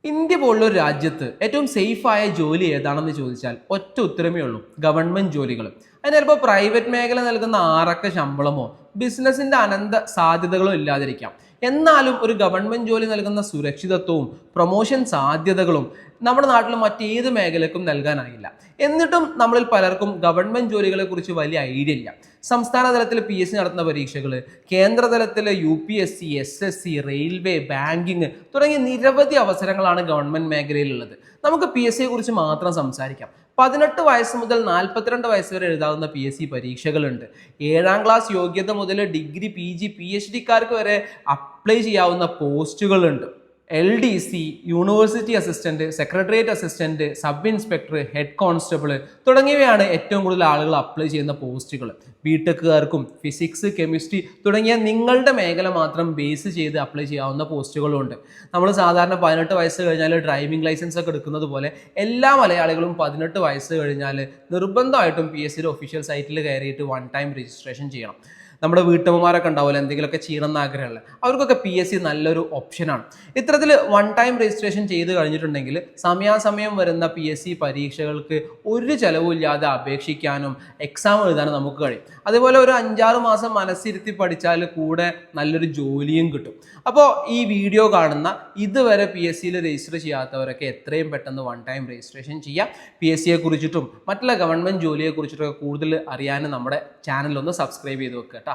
India പോലുള്ള ഒരു രാജ്യത്ത് ഏറ്റവും സേഫായ ജോലി ഏതാണെന്ന് ചോദിച്ചാൽ ഒറ്റ ഉത്തരമേ ഉള്ളൂ: ഗവൺമെന്റ് ജോലികൾ. അതിന് ചിലപ്പോൾ പ്രൈവറ്റ് മേഖല നൽകുന്ന ആറക്ക ശമ്പളമോ ബിസിനസിന്റെ അനന്ത സാധ്യതകളോ ഇല്ലാതിരിക്കാം. എന്നാലും ഒരു ഗവൺമെന്റ് ജോലി നൽകുന്ന സുരക്ഷിതത്വവും പ്രൊമോഷൻ സാധ്യതകളും നമ്മുടെ നാട്ടിൽ മറ്റേത് മേഖലക്കും നൽകാനായില്ല. എന്നിട്ടും നമ്മളിൽ പലർക്കും ഗവൺമെന്റ് ജോലികളെ കുറിച്ച് വലിയ ഐഡിയ ഇല്ല. സംസ്ഥാന തലത്തിൽ PSC നടത്തുന്ന പരീക്ഷകൾ, കേന്ദ്ര തലത്തിൽ UPSC, SSC, റെയിൽവേ, ബാങ്കിങ് തുടങ്ങിയ നിരവധി അവസരങ്ങളാണ് ഗവൺമെന്റ് മേഖലയിലുള്ളത്. നമുക്ക് PSCയെ കുറിച്ച് മാത്രം സംസാരിക്കാം. 18 വയസ്സ് മുതൽ 42 വയസ്സ് വരെ എഴുതാവുന്ന PSC പരീക്ഷകളുണ്ട്. 7ാം ക്ലാസ് യോഗ്യത മുതൽ ഡിഗ്രി, PG, PhD-ക്കാർക്ക് വരെ അപ്ലൈ ചെയ്യാവുന്ന പോസ്റ്റുകളുണ്ട്. LDC, university assistant, secretariat assistant, sub inspector, head constable തുടങ്ങിയവയാണ് ഏറ്റവും കൂടുതൽ ആളുകൾ അപ്ലൈ ചെയ്യുന്ന പോസ്റ്റുകൾ. ബിടെക്കുകാർക്കും ഫിസിക്സ്, കെമിസ്ട്രി തുടങ്ങിയ നിങ്ങളുടെ മേഖല മാത്രം ബേസ് ചെയ്ത് അപ്ലൈ ചെയ്യാവുന്ന പോസ്റ്റുകളുണ്ട്. നമ്മൾ സാധാരണ 18 വയസ്സ് കഴിഞ്ഞാൽ ഡ്രൈവിംഗ് ലൈസൻസ് ഒക്കെ എടുക്കുന്നത് പോലെ എല്ലാ മലയാളികളും 18 വയസ്സ് കഴിഞ്ഞാൽ നിർബന്ധമായിട്ടും PSCയുടെ ഒഫീഷ്യൽ സൈറ്റിൽ കയറിയിട്ട് 1 ടൈം രജിസ്ട്രേഷൻ ചെയ്യണം. നമ്മുടെ വീട്ടമ്മമാരൊക്കെ ഉണ്ടാവില്ല എന്തെങ്കിലുമൊക്കെ ചെയ്യണം എന്ന് ആഗ്രഹമുള്ള അവർക്കൊക്കെ PSC നല്ലൊരു ഓപ്ഷനാണ്. ഇത്തരത്തിൽ 1 ടൈം രജിസ്ട്രേഷൻ ചെയ്ത് കഴിഞ്ഞിട്ടുണ്ടെങ്കിൽ സമയാസമയം വരുന്ന PSC പരീക്ഷകൾക്ക് ഒരു ചെലവുമില്ലാതെ അപേക്ഷിക്കാനും എക്സാം എഴുതാനും നമുക്ക് കഴിയും. അതുപോലെ ഒരു 5-6 മാസം മനസ്സിരുത്തി പഠിച്ചാൽ കൂടെ നല്ലൊരു ജോലിയും കിട്ടും. അപ്പോൾ ഈ വീഡിയോ കാണുന്ന ഇതുവരെ PSCയിൽ രജിസ്റ്റർ ചെയ്യാത്തവരൊക്കെ എത്രയും പെട്ടെന്ന് 1 ടൈം രജിസ്ട്രേഷൻ ചെയ്യാം. PSCയെ കുറിച്ചിട്ടും മറ്റുള്ള ഗവൺമെന്റ് ജോലിയെ കുറിച്ചിട്ടൊക്കെ കൂടുതൽ അറിയാൻ നമ്മുടെ ചാനൽ ഒന്ന് സബ്സ്ക്രൈബ് ചെയ്ത് വെക്കുക.